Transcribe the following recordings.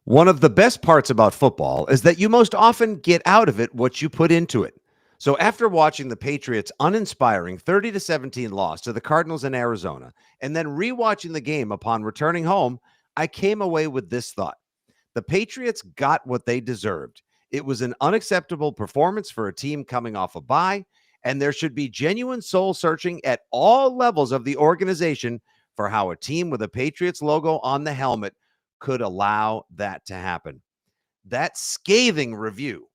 One of the best parts about football is that you most often get out of it what you put into it. So after watching the Patriots' uninspiring 30-17 loss to the Cardinals in Arizona, and then rewatching the game upon returning home, I came away with this thought. The Patriots got what they deserved. It was an unacceptable performance for a team coming off a bye, and there should be genuine soul searching at all levels of the organization for how a team with a Patriots logo on the helmet could allow that to happen. That scathing review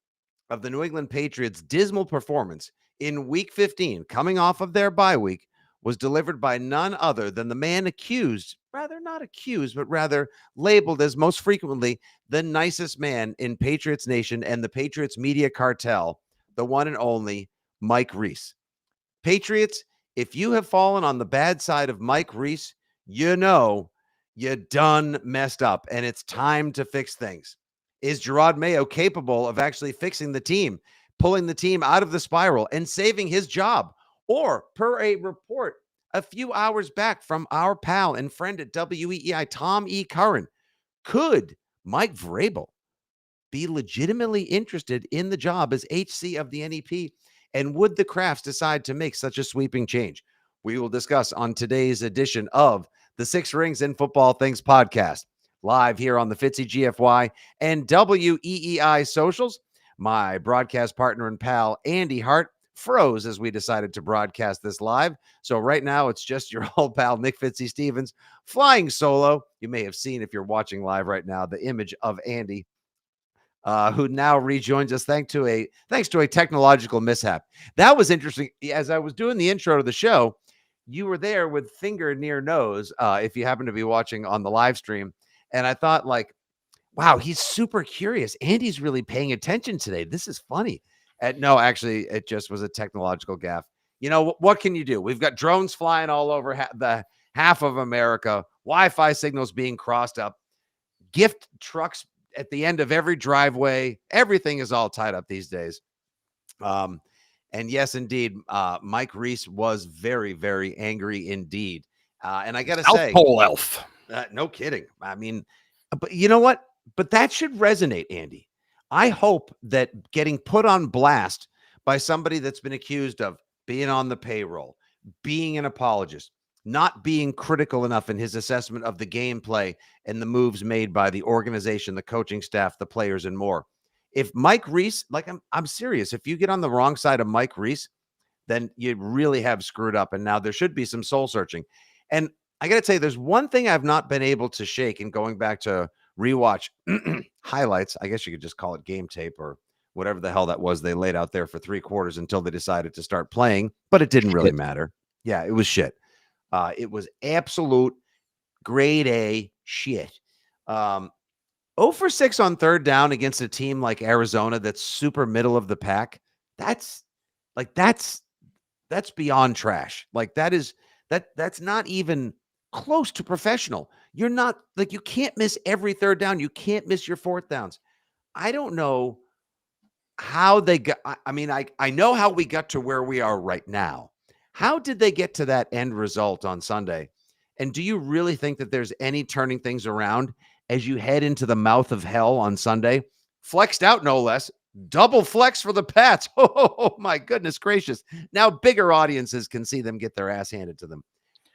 of the New England Patriots' dismal performance in week 15, coming off of their bye week, was delivered by none other than the man accused, rather not accused, but rather labeled as most frequently the nicest man in Patriots Nation and the Patriots media cartel, the one and only Mike Reese. Patriots, if you have fallen on the bad side of Mike Reese, you know you done messed up, and it's time to fix things. Is Jerod Mayo capable of actually fixing the team, pulling the team out of the spiral, and saving his job? Or, per a report a few hours back from our pal and friend at WEEI, Tom E. Curran, could Mike Vrabel be legitimately interested in the job as HC of the NEP? And would the Krafts decide to make such a sweeping change? We will discuss on today's edition of the Six Rings and Football Things podcast, live here on the Fitzy GFY and WEEI socials. My broadcast partner and pal, Andy Hart, froze as we decided to broadcast this live. So right now, it's just your old pal, Nick Fitzy Stevens, flying solo. You may have seen, if you're watching live right now, the image of Andy, who now rejoins us thanks to a technological mishap. That was interesting. As I was doing the intro to the show, you were there with finger near nose, if you happen to be watching on the live stream. And I thought, like, wow, he's super curious. Andy's really paying attention today. This is funny. No, actually, it just was a technological gaffe. You know, what can you do? We've got drones flying all over the half of America, Wi-Fi signals being crossed up, gift trucks at the end of every driveway. Everything is all tied up these days. And yes, indeed, Mike Reese was very, very angry indeed. And I got to say, Pole elf. No kidding. I mean, but you know what? But that should resonate, Andy. I hope that getting put on blast by somebody that's been accused of being on the payroll, being an apologist, not being critical enough in his assessment of the gameplay and the moves made by the organization, the coaching staff, the players, and more. If Mike Reese, like I'm serious, if you get on the wrong side of Mike Reese, then you really have screwed up. And now there should be some soul searching. And I got to tell you, there's one thing I've not been able to shake in going back to rewatch highlights. I guess you could just call it game tape or whatever the hell that was they laid out there for 3 quarters until they decided to start playing, but it didn't really matter. Yeah, it was shit. It was absolute grade A shit. 0 for 6 on third down against a team like Arizona that's super middle of the pack. That's beyond trash. Like that's not even close to professional. You're not, like, you can't miss every third down. You can't miss your fourth downs. I don't know how they got. I mean, I know how we got to where we are right now. How did they get to that end result on Sunday? And do you really think that there's any turning things around as you head into the mouth of hell on Sunday? Flexed out, no less. Double flex for the Pats. Oh, my goodness gracious. Now bigger audiences can see them get their ass handed to them.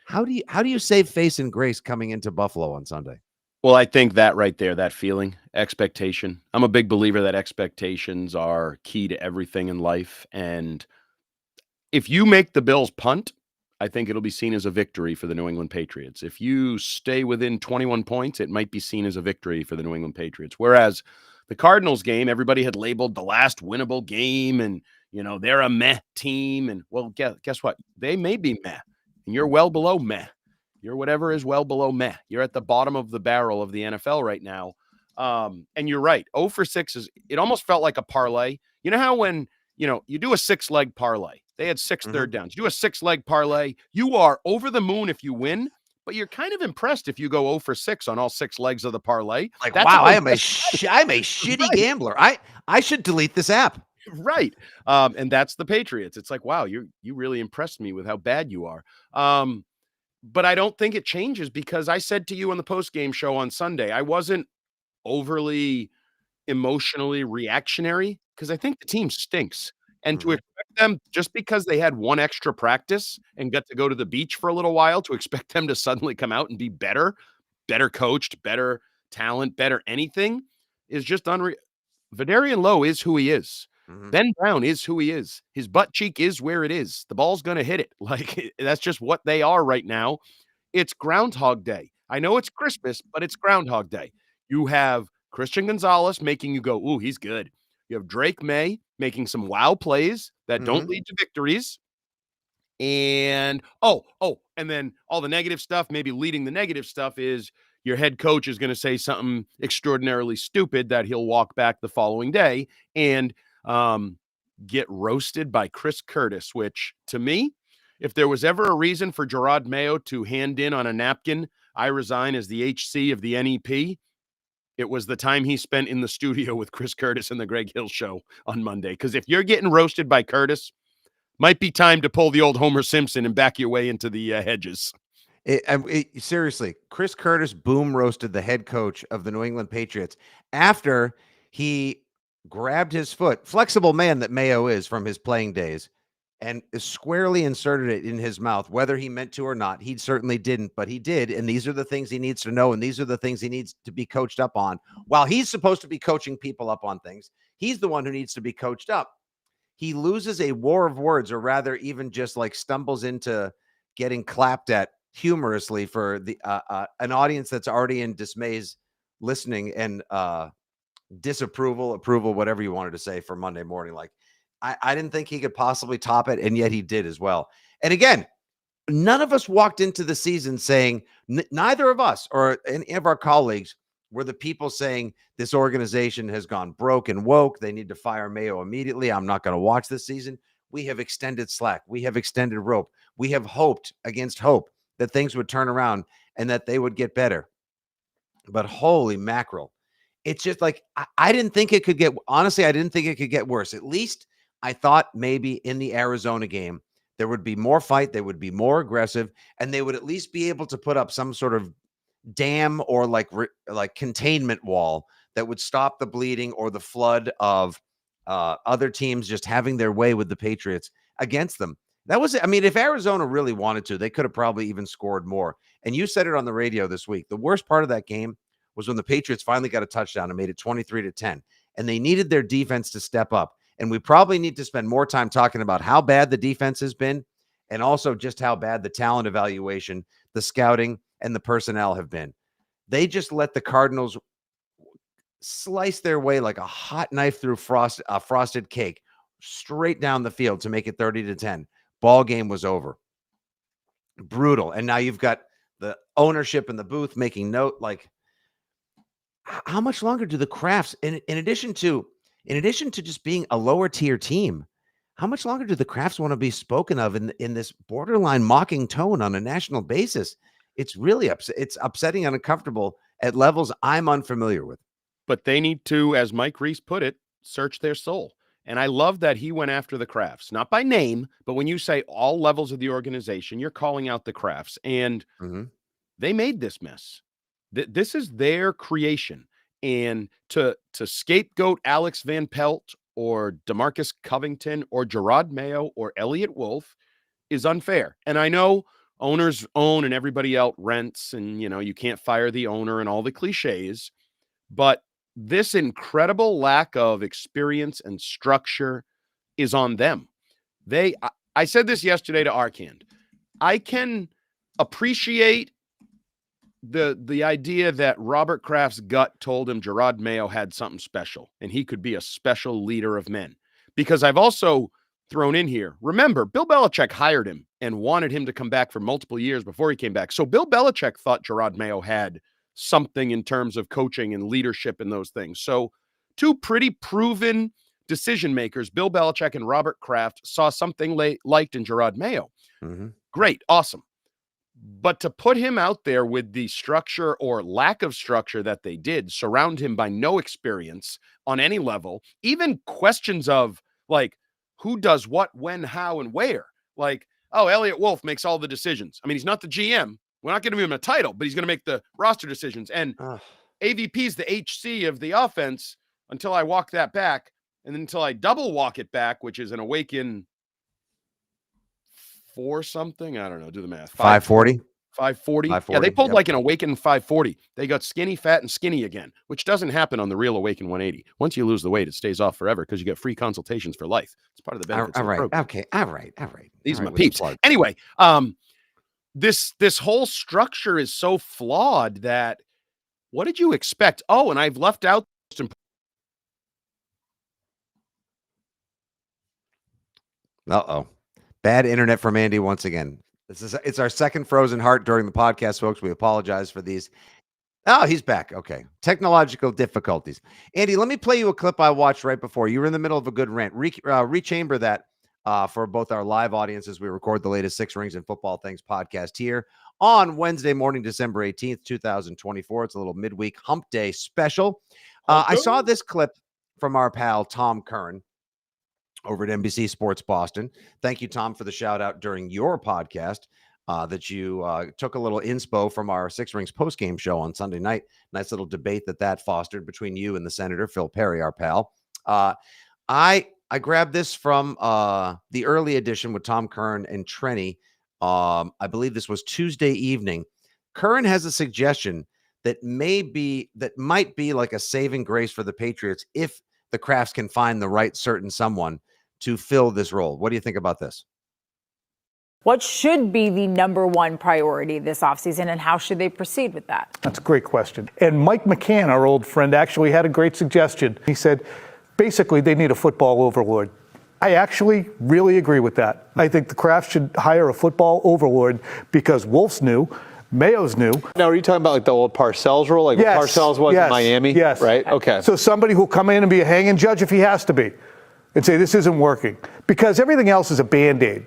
How do you save face and grace coming into Buffalo on Sunday? Well, I think that right there, that feeling, expectation. I'm a big believer that expectations are key to everything in life. And if you make the Bills punt, I think it'll be seen as a victory for the New England Patriots. If you stay within 21 points, it might be seen as a victory for the New England Patriots. Whereas the Cardinals game, everybody had labeled the last winnable game and, you know, they're a meh team. And, well, guess what? They may be meh, and you're well below meh. You're whatever is well below meh. You're at the bottom of the barrel of the NFL right now. And you're right. 0 for 6 it almost felt like a parlay. You know how when, you do a 6-leg parlay, they had 6 third downs. You do a 6-leg parlay. You are over the moon if you win, but you're kind of impressed if you go 0 for 6 on all 6 legs of the parlay. Like, wow, I'm a shitty right. Gambler. I should delete this app. Right. And that's the Patriots. It's like, wow, you really impressed me with how bad you are. But I don't think it changes because I said to you on the post-game show on Sunday, I wasn't overly emotionally reactionary because I think the team stinks. And to Mhm. expect them, just because they had one extra practice and got to go to the beach for a little while, to expect them to suddenly come out and be better coached, better talent, better anything is just unreal. Vidarian Lowe is who he is. Mhm. Ben Brown is who he is. His butt cheek is where it is. The ball's going to hit it. Like, that's just what they are right now. It's Groundhog Day. I know it's Christmas, but it's Groundhog Day. You have Christian Gonzalez making you go, ooh, he's good. You have Drake May making some wow plays that don't Mhm. lead to victories. And and then all the negative stuff, maybe leading the negative stuff is your head coach is going to say something extraordinarily stupid that he'll walk back the following day and get roasted by Chris Curtis, which to me, if there was ever a reason for Jerod Mayo to hand in on a napkin, I resign as the HC of the NEP, it was the time he spent in the studio with Chris Curtis and the Greg Hill show on Monday. Because if you're getting roasted by Curtis, might be time to pull the old Homer Simpson and back your way into the hedges. Seriously, Chris Curtis boom roasted the head coach of the New England Patriots after he grabbed his foot, flexible man that Mayo is from his playing days, and squarely inserted it in his mouth, whether he meant to or not. He certainly didn't, but he did. And these are the things he needs to know. And these are the things he needs to be coached up on. While he's supposed to be coaching people up on things, he's the one who needs to be coached up. He loses a war of words, or rather, even just like stumbles into getting clapped at humorously for the an audience that's already in dismay's listening and disapproval, approval, whatever you wanted to say for Monday morning. Like, I didn't think he could possibly top it, and yet he did as well. And again, none of us walked into the season saying, neither of us or any of our colleagues were the people saying this organization has gone broke and woke. They need to fire Mayo immediately. I'm not going to watch this season. We have extended slack. We have extended rope. We have hoped against hope that things would turn around and that they would get better. But holy mackerel, it's just like I didn't think it could get, honestly, I didn't think it could get worse. At least I thought maybe in the Arizona game, there would be more fight, they would be more aggressive, and they would at least be able to put up some sort of dam or like containment wall that would stop the bleeding or the flood of other teams just having their way with the Patriots against them. That was, I mean, if Arizona really wanted to, they could have probably even scored more. And you said it on the radio this week. The worst part of that game was when the Patriots finally got a touchdown and made it 23-10. And they needed their defense to step up. And we probably need to spend more time talking about how bad the defense has been and also just how bad the talent evaluation, the scouting, and the personnel have been. They just let the Cardinals slice their way like a hot knife through frosted cake straight down the field to make it 30-10. Ball game was over. Brutal. And now you've got the ownership in the booth making note. Like, how much longer do the Krafts, in addition to just being a lower tier team, how much longer do the Krafts want to be spoken of in this borderline mocking tone on a national basis? It's really it's upsetting and uncomfortable at levels I'm unfamiliar with. But they need to, as Mike Reese put it, search their soul. And I love that he went after the Krafts, not by name, but when you say all levels of the organization, you're calling out the Krafts. And they made this mess. This is their creation. And to scapegoat Alex Van Pelt or DeMarcus Covington or Jerod Mayo or Elliott Wolf is unfair. And I know owners own and everybody else rents, and you can't fire the owner and all the cliches, but this incredible lack of experience and structure is on them. I said this yesterday to Arcand. I can appreciate the idea that Robert Kraft's gut told him Jerod Mayo had something special and he could be a special leader of men. Because I've also thrown in here, remember, Bill Belichick hired him and wanted him to come back for multiple years before he came back. So Bill Belichick thought Jerod Mayo had something in terms of coaching and leadership and those things. So two pretty proven decision makers, Bill Belichick and Robert Kraft, saw something liked in Jerod Mayo. Great, awesome. But to put him out there with the structure or lack of structure that they did, surround him by no experience on any level, even questions of like who does what, when, how, and where. Like, oh, Elliott Wolf makes all the decisions. I mean, he's not the GM. We're not going to give him a title, but he's going to make the roster decisions. And AVP is the HC of the offense until I walk that back, and then until I double walk it back, which is an awaken 4 something. I don't know. Do the math. 540. 540. Yeah, 540, they pulled yep. like an Awaken 540. They got skinny, fat, and skinny again, which doesn't happen on the real Awaken 180. Once you lose the weight, it stays off forever because you get free consultations for life. It's part of the benefits All of the right. program. Okay. All right. These All are my right, peeps. Anyway, this whole structure is so flawed that what did you expect? Oh, and I've left out some. Uh-oh. Bad internet from Andy once again. It's our second frozen heart during the podcast, folks. We apologize for these. Oh, he's back. Okay. Technological difficulties. Andy, let me play you a clip I watched right before. You were in the middle of a good rant. Rechamber that for both our live audiences. We record the latest Six Rings and Football Things podcast here on Wednesday morning, December 18th, 2024. It's a little midweek hump day special. I saw this clip from our pal, Tom Curran, over at NBC Sports Boston. Thank you, Tom, for the shout out during your podcast that you took a little inspo from our Six Rings postgame show on Sunday night. Nice little debate that fostered between you and the Senator, Phil Perry, our pal. I grabbed this from the early edition with Tom Curran and Trenny. I believe this was Tuesday evening. Curran has a suggestion that might be like a saving grace for the Patriots if the Krafts can find the right certain someone to fill this role. What do you think about this? What should be the number one priority this offseason, and how should they proceed with that? That's a great question. And Mike McCann, our old friend, actually had a great suggestion. He said, basically, they need a football overlord. I actually really agree with that. I think the Kraft should hire a football overlord because Wolf's new, Mayo's new. Now, are you talking about like the old Parcells rule, like Yes, what Parcells was in Miami? Yes. Right? Okay. So somebody who'll come in and be a hanging judge if he has to be and say this isn't working because everything else is a Band-Aid.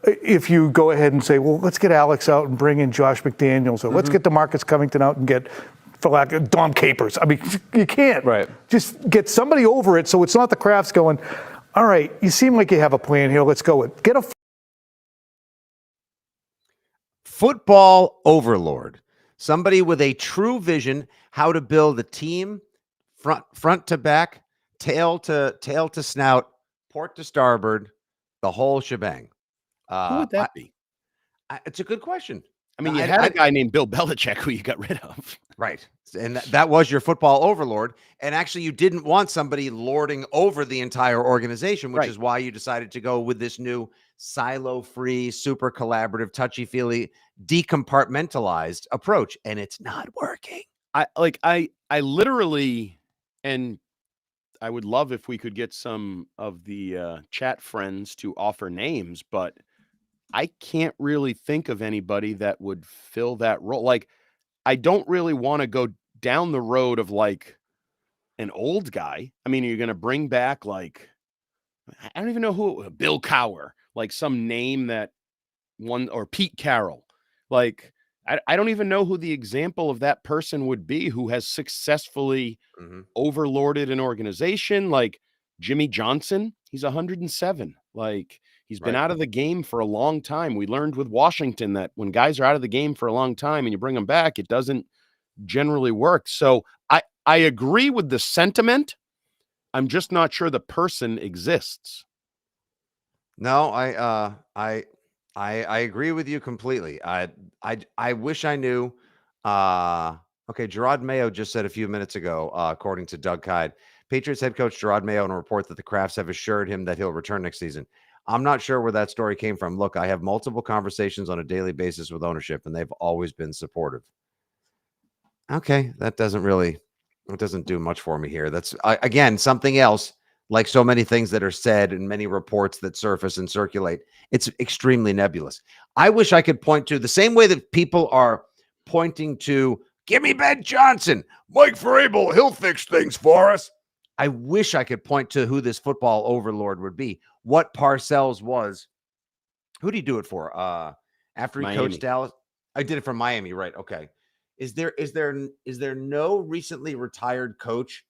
If you go ahead and say, well, let's get Alex out and bring in Josh McDaniels, or let's get DeMarcus Covington out and get, for lack of Dom Capers. I mean, you can't. Right. Just get somebody over it so it's not the Krafts going, all right, you seem like you have a plan here. Let's go with get a football overlord, somebody with a true vision how to build a team front to back, tail to snout, port to starboard, the whole shebang. Who would that be? It's a good question. I mean, you had a guy named Bill Belichick who you got rid of. Right. And that was your football overlord. And actually, you didn't want somebody lording over the entire organization, which is why you decided to go with this new silo-free, super collaborative, touchy-feely, decompartmentalized approach. And it's not working. I literally, and I would love if we could get some of the chat friends to offer names, but I can't really think of anybody that would fill that role. Like, I don't really want to go down the road of like an old guy. I mean, you're going to bring back like, I don't even know who, Bill Cowher, like some name that one, or Pete Carroll. Like, I don't even know who the example of that person would be who has successfully overlorded an organization. Like Jimmy Johnson, he's 107. Like, he's been out of the game for a long time. We learned with Washington that when guys are out of the game for a long time and you bring them back, it doesn't generally work. So I agree with the sentiment. I'm just not sure the person exists. No, I agree with you completely. I wish I knew. Okay, Gerod Mayo just said a few minutes ago, according to Doug Hyde, Patriots head coach Gerod Mayo in a report that the Krafts have assured him that he'll return next season. I'm not sure where that story came from. Look, I have multiple conversations on a daily basis with ownership, and they've always been supportive. Okay, that doesn't do much for me here. That's, again, something else, like so many things that are said and many reports that surface and circulate. It's extremely nebulous. I wish I could point to the same way that people are pointing to, give me Ben Johnson, Mike Vrabel, he'll fix things for us. I wish I could point to who this football overlord would be. What Parcells was. Who did he do it for? After he coached Dallas? I did it for Miami, right? Okay. Is there no recently retired coach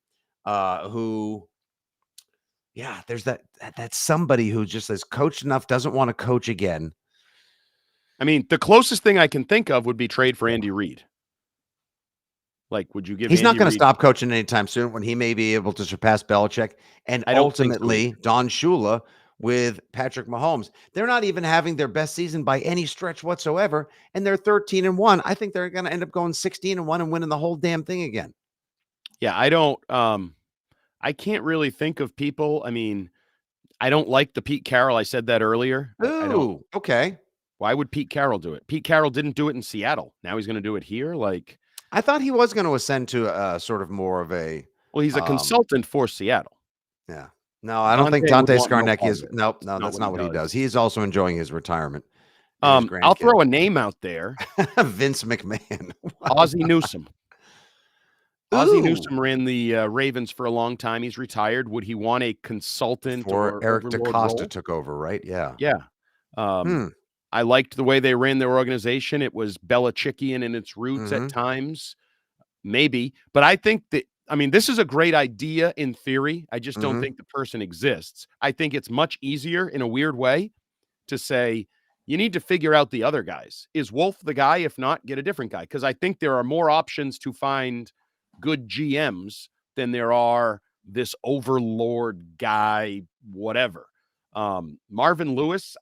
who? Yeah, there's that's somebody who just has coached enough, doesn't want to coach again. I mean, the closest thing I can think of would be trade for Andy Reid. Like, would you give He's not Andy going to Reid? stop coaching anytime soon when he may be able to surpass Belichick and I don't think so ultimately either. Don Shula with Patrick Mahomes. They're not even having their best season by any stretch whatsoever, and they're 13-1. I think they're going to end up going 16-1 and winning the whole damn thing again. Yeah, I don't. I can't really think of people. I mean, I don't like the Pete Carroll. I said that earlier. I don't. Ooh, okay. Why would Pete Carroll do it? Pete Carroll didn't do it in Seattle. Now he's going to do it here. Like, I thought he was going to ascend to sort of more of a. well, he's a consultant for Seattle. Yeah. No, I don't think Dante would Dante want no Skarnecki part is. of it. Nope, That's no, not that's what not he what he does. does. He is also enjoying his retirement. And his I'll throw grandkid. a name out there. Vince McMahon. Ozzie Newsome. Ozzie Ooh. Newsome ran the Ravens for a long time. He's retired. Would he want a consultant Before or Eric overlord DaCosta role? took over, right? Yeah. Yeah. I liked the way they ran their organization. It was Belichickian in its roots at times, maybe. But I think that, I mean, this is a great idea in theory. I just don't think the person exists. I think it's much easier in a weird way to say, you need to figure out the other guys. Is Wolf the guy? If not, get a different guy. Because I think there are more options to find good GMs than there are this overlord guy, whatever. Marvin Lewis,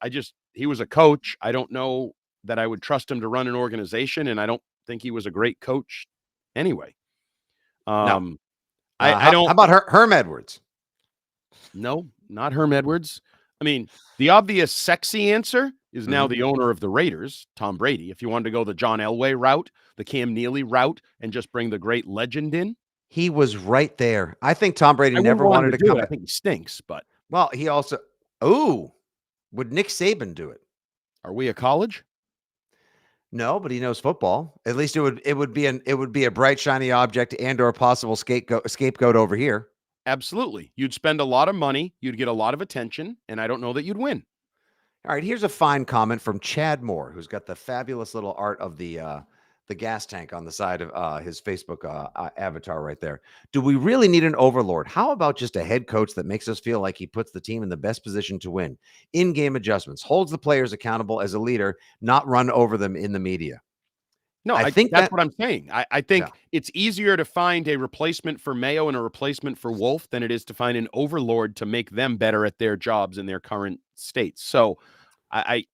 he was a coach. I don't know that I would trust him to run an organization, and I don't think he was a great coach anyway. No. I don't. How about Herm Edwards? No, not Herm Edwards. I mean, the obvious sexy answer is now the owner of the Raiders, Tom Brady. If you wanted to go the John Elway route, the Cam Neely route, and just bring the great legend in, He was right there. I think Tom Brady I wouldn't never want wanted him to do come it. I back. think he stinks, but Well, he also. Would Nick Saban do it? are we a college? No, but he knows football. At least it would be a bright shiny object and or a possible scapegoat over here. Absolutely. You'd spend a lot of money, you'd get a lot of attention, and I don't know that you'd win. All right, here's a fine comment from Chad Moore, who's got the fabulous little art of the gas tank on the side of his Facebook avatar right there. Do we really need an overlord? How about just a head coach that makes us feel like he puts the team in the best position to win? In-game adjustments, holds the players accountable as a leader, not run over them in the media. No, I think that's what I'm saying. I think Yeah. it's easier to find a replacement for Mayo and a replacement for Wolf than it is to find an overlord to make them better at their jobs in their current states. So I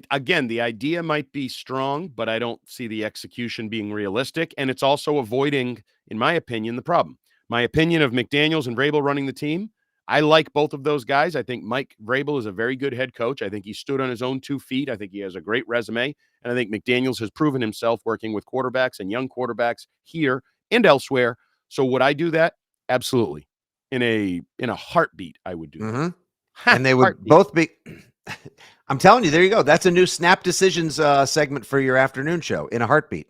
again, the idea might be strong, but I don't see the execution being realistic. And it's also avoiding, in my opinion, the problem. My opinion of McDaniels and Vrabel running the team, I like both of those guys. I think Mike Vrabel is a very good head coach. I think he stood on his own 2 feet. I think he has a great resume. And I think McDaniels has proven himself working with quarterbacks and young quarterbacks here and elsewhere. So would I do that? Absolutely. In a heartbeat, I would do that. And they would both be. I'm telling you, there you go. That's a new Snap Decisions segment for your afternoon show. In a heartbeat.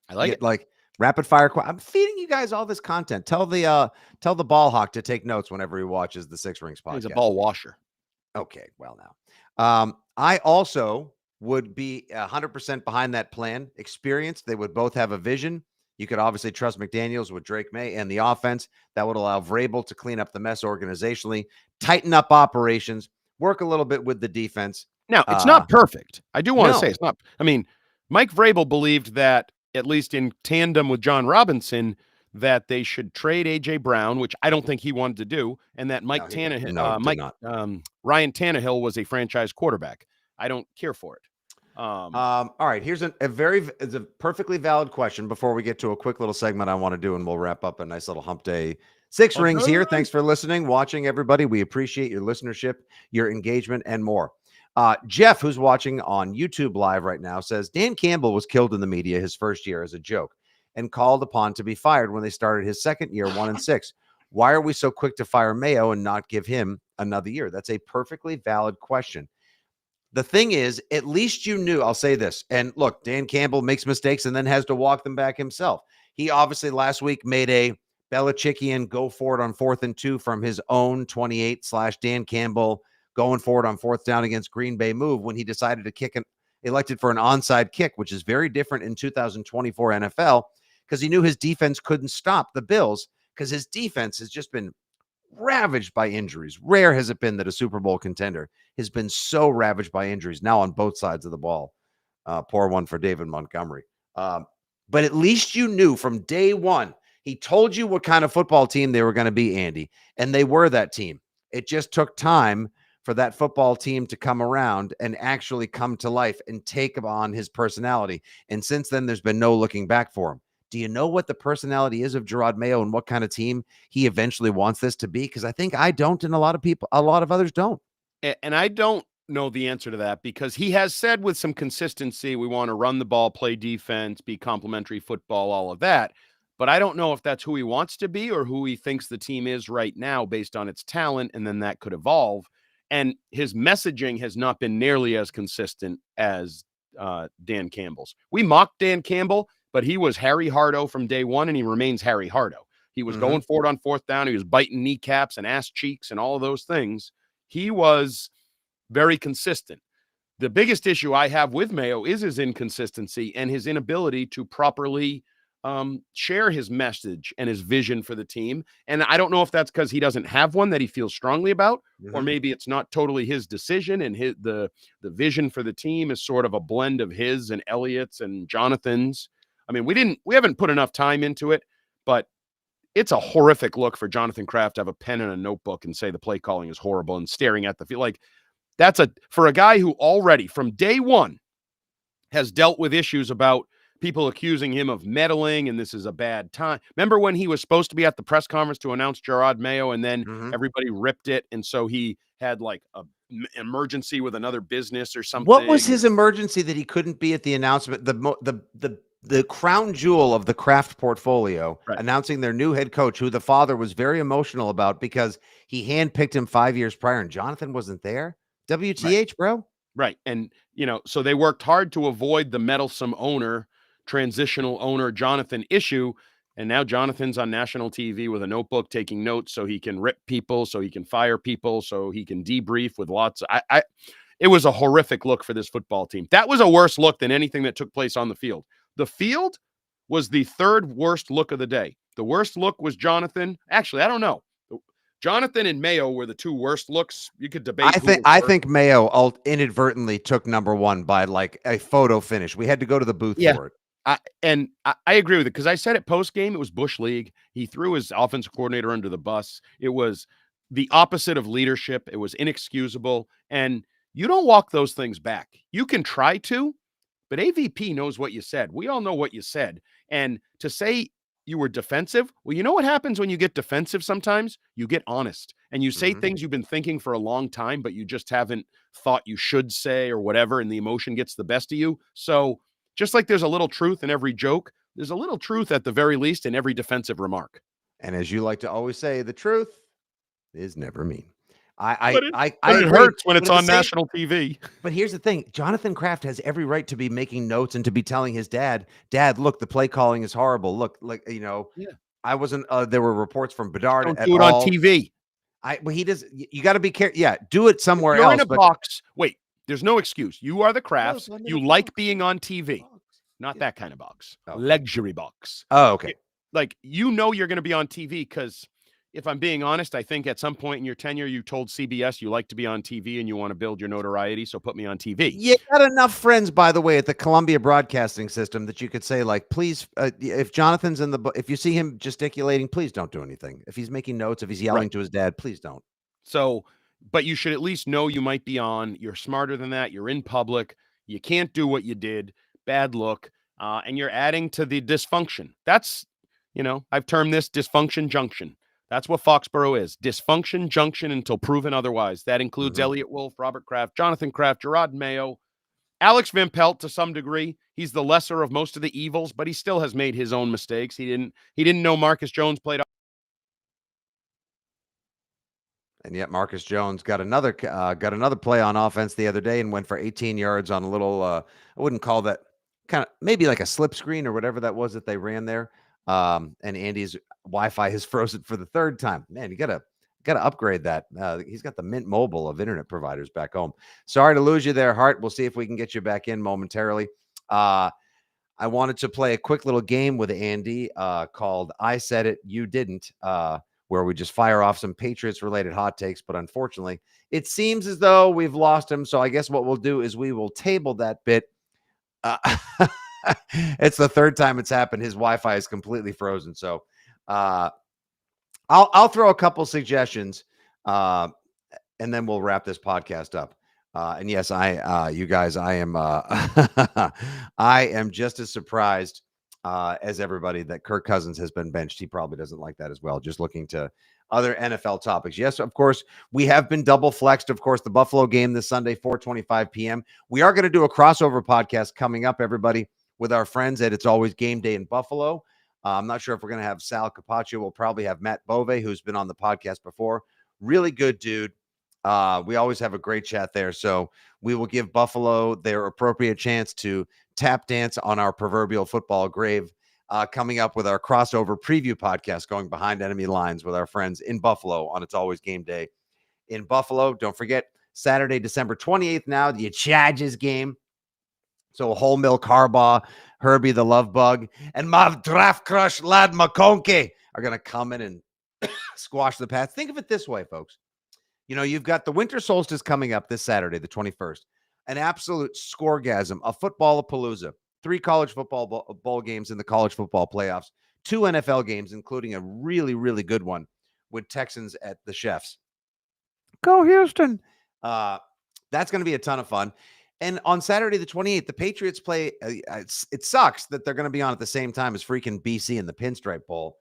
I like it. Like rapid fire. I'm feeding you guys all this content. Tell the ball hawk to take notes whenever he watches the Six Rings podcast. He's a ball washer. Okay, well now. I also would be 100% behind that plan. Experience. They would both have a vision. You could obviously trust McDaniels with Drake May and the offense. That would allow Vrabel to clean up the mess organizationally, tighten up operations, work a little bit with the defense. Now, it's not perfect. I do want to No. say it's not. I mean, Mike Vrabel believed that, at least in tandem with John Robinson, that they should trade A.J. Brown, which I don't think he wanted to do, and that Ryan Tannehill was a franchise quarterback. I don't care for it. All right. Here's a perfectly valid question before we get to a quick little segment I want to do, and we'll wrap up a nice little hump day. Six Rings here. Thanks for listening, watching, everybody. We appreciate your listenership, your engagement, and more. Jeff, who's watching on YouTube Live right now, says Dan Campbell was killed in the media his first year as a joke and called upon to be fired when they started his second year, 1-6. Why are we so quick to fire Mayo and not give him another year? That's a perfectly valid question. The thing is, at least you knew, I'll say this, and look, Dan Campbell makes mistakes and then has to walk them back himself. He obviously last week made a Belichickian go for it on 4th and 2 from his own 28/Dan Campbell going forward on 4th down against Green Bay move when he decided to elected for an onside kick, which is very different in 2024 NFL because he knew his defense couldn't stop the Bills because his defense has just been ravaged by injuries. Rare has it been that a Super Bowl contender has been so ravaged by injuries now on both sides of the ball. Poor one for David Montgomery. but at least you knew from day one. He told you what kind of football team they were going to be, Andy, and they were that team. It just took time for that football team to come around and actually come to life and take on his personality. And since then, there's been no looking back for him. Do you know what the personality is of Jerod Mayo and what kind of team he eventually wants this to be? Because I think I don't, and a lot of others don't. And I don't know the answer to that, because he has said with some consistency, we want to run the ball, play defense, be complementary football, all of that. But I don't know if that's who he wants to be or who he thinks the team is right now based on its talent, and then that could evolve. And his messaging has not been nearly as consistent as Dan Campbell's. We mocked Dan Campbell, but he was Harry Hardo from day one, and he remains Harry Hardo. He was going for it on fourth down. He was biting kneecaps and ass cheeks and all of those things. He was very consistent. The biggest issue I have with Mayo is his inconsistency and his inability to properly share his message and his vision for the team. And I don't know if that's because he doesn't have one that he feels strongly about, or maybe it's not totally his decision, and the vision for the team is sort of a blend of his and Elliott's and Jonathan's. I mean, we haven't put enough time into it, but it's a horrific look for Jonathan Kraft to have a pen and a notebook and say the play calling is horrible and staring at the field. Like, for a guy who already from day one has dealt with issues about people accusing him of meddling, and this is a bad time. Remember when he was supposed to be at the press conference to announce Gerod Mayo, and then everybody ripped it, and so he had like an emergency with another business or something. What was his emergency that he couldn't be at the announcement? The crown jewel of the Kraft portfolio, announcing their new head coach, who the father was very emotional about because he handpicked him 5 years prior, and Jonathan wasn't there. WTH, bro. Right. And, so they worked hard to avoid the meddlesome transitional owner, Jonathan issue. And now Jonathan's on national TV with a notebook taking notes so he can rip people, so he can fire people, so he can debrief with lots. It was a horrific look for this football team. That was a worse look than anything that took place on the field. The field was the third worst look of the day. The worst look was Jonathan. Actually, I don't know. Jonathan and Mayo were the two worst looks. You could debate. I think Mayo inadvertently took number one by like a photo finish. We had to go to the booth for it. I agree with it, because I said it post game. It was Bush League. He threw his offensive coordinator under the bus. It was the opposite of leadership. It was inexcusable, and you don't walk those things back. You can try to, but AVP knows what you said. We all know what you said, and to say you were defensive. Well, you know what happens when you get defensive sometimes? You get honest and you say things you've been thinking for a long time, but you just haven't thought you should say or whatever, and the emotion gets the best of you. So just like there's a little truth in every joke, there's a little truth at the very least in every defensive remark. And as you like to always say, the truth is never mean. But it hurts when it's on national TV. But here's the thing. Jonathan Kraft has every right to be making notes and to be telling his dad, look, the play calling is horrible. Look, I wasn't, there were reports from Bedard. Don't do it on TV. He does. You got to be careful. Yeah. Do it somewhere else. You're in a box. Wait, there's no excuse. You are the Krafts. You like being on TV. Not that kind of box. Okay. Luxury box. Oh, okay. You're going to be on TV because, if I'm being honest, I think at some point in your tenure, you told CBS you like to be on TV and you want to build your notoriety, so put me on TV. You got enough friends, by the way, at the Columbia Broadcasting System that you could say, like, please, if Jonathan's if you see him gesticulating, please don't do anything. If he's making notes, if he's yelling to his dad, please don't. So, but you should at least know you might be on. You're smarter than that. You're in public. You can't do what you did. Bad look. And you're adding to the dysfunction. That's, I've termed this dysfunction junction. That's what Foxborough is. Dysfunction junction until proven otherwise. That includes Elliott Wolf, Robert Kraft, Jonathan Kraft, Jerod Mayo, Alex Van Pelt to some degree. He's the lesser of most of the evils, but he still has made his own mistakes. He didn't know Marcus Jones played. And yet Marcus Jones got another play on offense the other day and went for 18 yards on a little, I wouldn't call that, kind of maybe like a slip screen or whatever that was that they ran there. And Andy's Wi-Fi has frozen for the third time. Man, you gotta upgrade that. He's got the Mint Mobile of internet providers back home. Sorry to lose you there, Hart. We'll see if we can get you back in momentarily. I wanted to play a quick little game with Andy called I Said It, You Didn't, where we just fire off some Patriots-related hot takes. But unfortunately, it seems as though we've lost him. So I guess what we'll do is we will table that bit. It's the third time it's happened. His Wi-Fi is completely frozen. So I'll throw a couple suggestions, and then we'll wrap this podcast up. And yes, you guys, I am I am just as surprised as everybody that Kirk Cousins has been benched. He probably doesn't like that as well. Just looking to other NFL topics. Yes, of course, we have been double flexed. Of course, the Buffalo game this Sunday, 4:25 p.m. We are going to do a crossover podcast coming up, everybody, with our friends at It's Always Game Day in Buffalo. I'm not sure if we're going to have Sal Capaccio. We'll probably have Matt Bove, who's been on the podcast before. Really good dude. We always have a great chat there. So we will give Buffalo their appropriate chance to tap dance on our proverbial football grave, coming up with our crossover preview podcast going behind enemy lines with our friends in Buffalo on It's Always Game Day in Buffalo. Don't forget, Saturday, December 28th now, the Chargers game. So whole milk Harbaugh, Herbie the Love Bug, and my draft crush lad McConkey are going to come in and squash the Pats. Think of it this way, folks. You know, you've got the winter solstice coming up this Saturday, the 21st. An absolute scoregasm, a football-a-palooza. 3 college football bowl games in the college football playoffs. 2 NFL games, including a really, really good one with Texans at the Chefs. Go Houston. That's going to be a ton of fun. And on Saturday, the 28th, the Patriots play. It sucks that they're going to be on at the same time as freaking BC in the Pinstripe Bowl.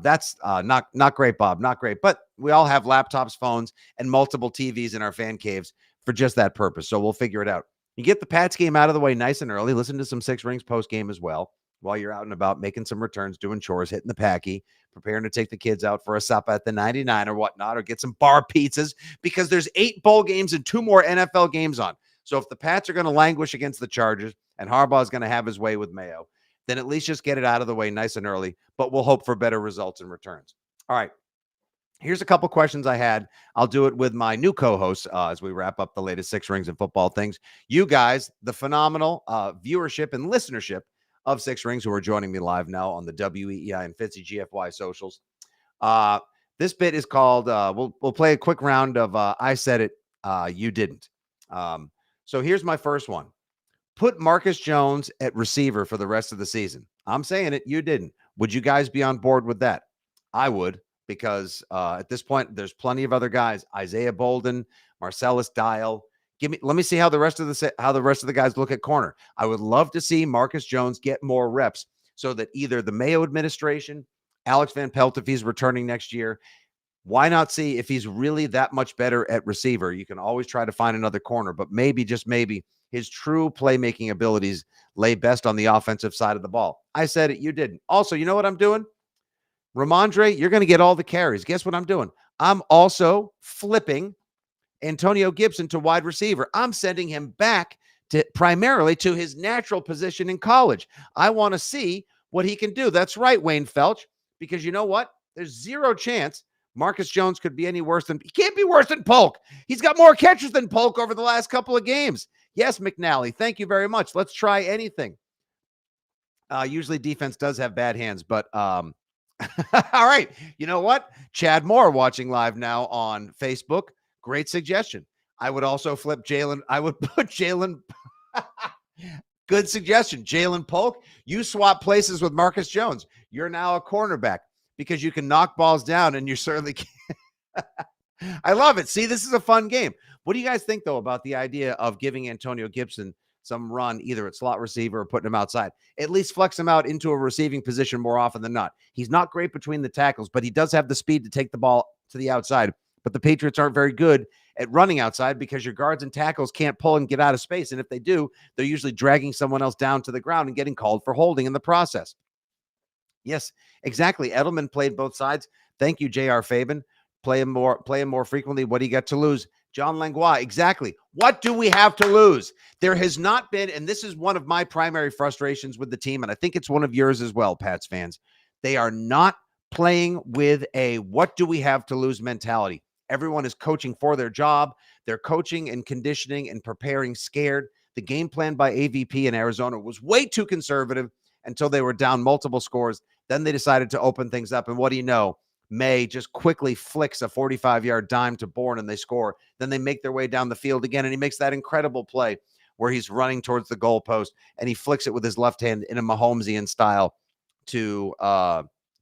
That's not great, Bob. Not great. But we all have laptops, phones, and multiple TVs in our fan caves for just that purpose. So we'll figure it out. You get the Pats game out of the way nice and early. Listen to some Six Rings post game as well while you're out and about making some returns, doing chores, hitting the packy, preparing to take the kids out for a supper at the 99 or whatnot, or get some bar pizzas because there's 8 bowl games and 2 more NFL games on. So if the Pats are going to languish against the Chargers and Harbaugh is going to have his way with Mayo, then at least just get it out of the way nice and early, but we'll hope for better results and returns. All right. Here's a couple questions I had. I'll do it with my new co-hosts as we wrap up the latest Six Rings and football things. You guys, the phenomenal viewership and listenership of Six Rings, who are joining me live now on the WEEI and Fitzy GFY socials. This bit is called, we'll play a quick round of I Said It, You Didn't. So here's my first one. Put Marcus Jones at receiver for the rest of the season. I'm saying it. You didn't. Would you guys be on board with that? I would, because at this point, there's plenty of other guys. Isaiah Bolden, Marcellus Dial. Let me see how the rest of the guys look at corner. I would love to see Marcus Jones get more reps so that either the Mayo administration, Alex Van Pelt, if he's returning next year, why not see if he's really that much better at receiver? You can always try to find another corner, but maybe, just maybe, his true playmaking abilities lay best on the offensive side of the ball. I said it. You didn't. Also, you know what I'm doing? Ramondre, you're going to get all the carries. Guess what I'm doing? I'm also flipping Antonio Gibson to wide receiver. I'm sending him back primarily to his natural position in college. I want to see what he can do. That's right, Wayne Felch, because you know what? There's zero chance Marcus Jones could be any worse than, he can't be worse than Polk. He's got more catches than Polk over the last couple of games. Yes, McNally, thank you very much. Let's try anything. Usually defense does have bad hands, but all right. You know what? Chad Moore watching live now on Facebook. Great suggestion. I would also flip Jalen. I would put Jalen. Good suggestion. Jalen Polk, you swap places with Marcus Jones. You're now a cornerback because you can knock balls down, and you certainly can. I love it. See, this is a fun game. What do you guys think, though, about the idea of giving Antonio Gibson some run, either at slot receiver or putting him outside? At least flex him out into a receiving position more often than not. He's not great between the tackles, but he does have the speed to take the ball to the outside. But the Patriots aren't very good at running outside because your guards and tackles can't pull and get out of space. And if they do, they're usually dragging someone else down to the ground and getting called for holding in the process. Yes, exactly. Edelman played both sides. Thank you, J.R. Fabian. Play him more frequently. What do you got to lose? John Langlois, exactly. What do we have to lose? There has not been, and this is one of my primary frustrations with the team, and I think it's one of yours as well, Pats fans. They are not playing with a what do we have to lose mentality. Everyone is coaching for their job. They're coaching and conditioning and preparing scared. The game plan by AVP in Arizona was way too conservative until they were down multiple scores. Then they decided to open things up, and what do you know? May just quickly flicks a 45-yard dime to Bourne and they score. Then they make their way down the field again, and he makes that incredible play where he's running towards the goalpost and he flicks it with his left hand in a Mahomesian style to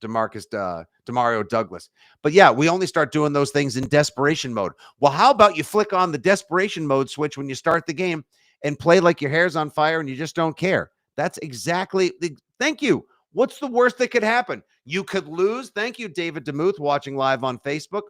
Demario Douglas. But yeah, we only start doing those things in desperation mode. Well, how about you flick on the desperation mode switch when you start the game and play like your hair's on fire and you just don't care? That's exactly thank you. What's the worst that could happen? You could lose. Thank you, David DeMuth, watching live on Facebook.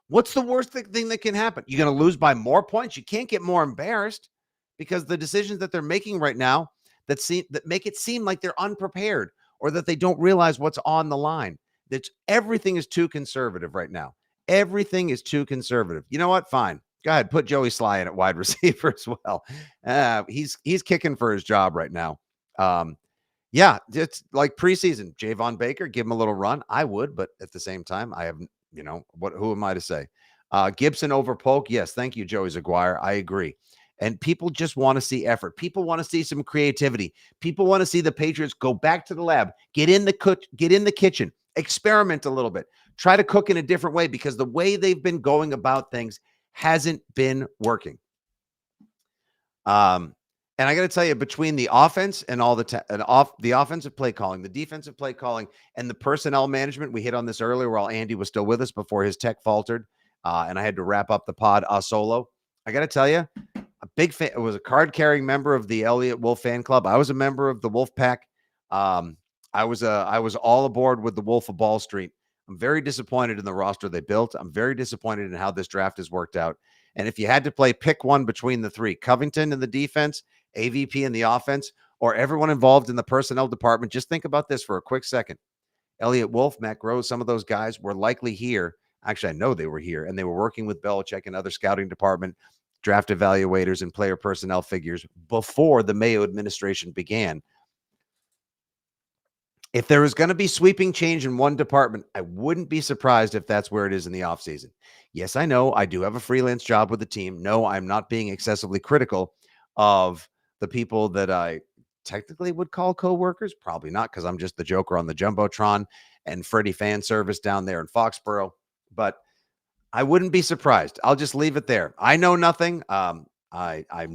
What's the worst thing that can happen? You're going to lose by more points. You can't get more embarrassed because the decisions that they're making right now that make it seem like they're unprepared or that they don't realize what's on the line. Everything is too conservative right now. Everything is too conservative. You know what? Fine. Go ahead. Put Joey Sly in at wide receiver as well. He's kicking for his job right now. Yeah, it's like preseason. Javon Baker, give him a little run. I would, but at the same time, I have, who am I to say? Gibson over Polk. Yes. Thank you, Joey Zaguire. I agree. And people just want to see effort. People want to see some creativity. People want to see the Patriots go back to the lab, get in the kitchen, experiment a little bit, try to cook in a different way because the way they've been going about things hasn't been working. And I got to tell you, between the offense and all the offensive play calling, the defensive play calling, and the personnel management, we hit on this earlier while Andy was still with us before his tech faltered, and I had to wrap up the pod solo. I got to tell you, a big fan. I was a card-carrying member of the Elliott Wolf fan club. I was a member of the Wolf Pack. I was all aboard with the Wolf of Ball Street. I'm very disappointed in the roster they built. I'm very disappointed in how this draft has worked out. And if you had to pick one between the three, Covington in the defense, AVP in the offense, or everyone involved in the personnel department, just think about this for a quick second. Elliott Wolf, Matt Groves, some of those guys were likely here. Actually, I know they were here, and they were working with Belichick and other scouting department, draft evaluators, and player personnel figures before the Mayo administration began. If there is going to be sweeping change in one department, I wouldn't be surprised if that's where it is in the offseason. Yes, I know I do have a freelance job with the team. No, I'm not being excessively critical of the people that I technically would call coworkers. Probably not, because I'm just the joker on the Jumbotron and Freddie fan service down there in Foxborough. But I wouldn't be surprised. I'll just leave it there. I know nothing. I'm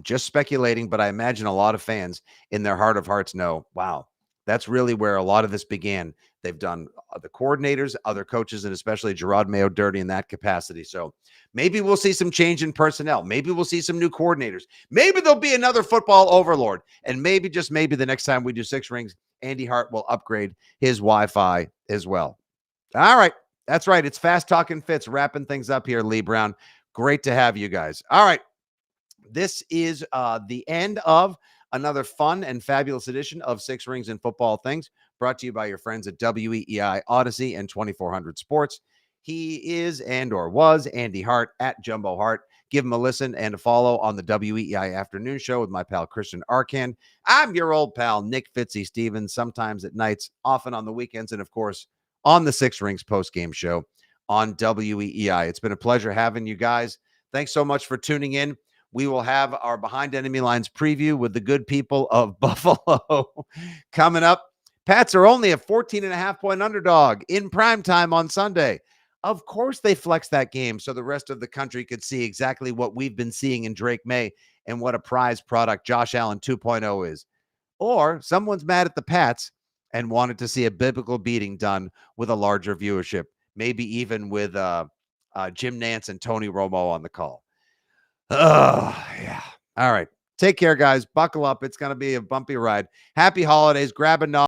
just speculating, but I imagine a lot of fans in their heart of hearts know, wow, that's really where a lot of this began. They've done the coordinators, other coaches, and especially Jerod Mayo dirty in that capacity. So maybe we'll see some change in personnel. Maybe we'll see some new coordinators. Maybe there'll be another football overlord. And maybe, just maybe, the next time we do Six Rings, Andy Hart will upgrade his Wi-Fi as well. All right. That's right. It's Fast Talking Fitz wrapping things up here, Lee Brown. Great to have you guys. All right. This is the end of another fun and fabulous edition of Six Rings and Football Things, brought to you by your friends at WEEI Odyssey and 2400 Sports. He is and/or was Andy Hart at Jumbo Hart. Give him a listen and a follow on the WEEI Afternoon Show with my pal Christian Arcan. I'm your old pal Nick Fitzy Stevens, sometimes at nights, often on the weekends, and of course on the Six Rings postgame show on WEEI. It's been a pleasure having you guys. Thanks so much for tuning in. We will have our Behind Enemy Lines preview with the good people of Buffalo coming up. Pats are only a 14.5-point underdog in primetime on Sunday. Of course, they flexed that game so the rest of the country could see exactly what we've been seeing in Drake May and what a prize product Josh Allen 2.0 is. Or someone's mad at the Pats and wanted to see a biblical beating done with a larger viewership, maybe even with Jim Nantz and Tony Romo on the call. Yeah. All right. Take care, guys. Buckle up. It's going to be a bumpy ride. Happy holidays. Grab a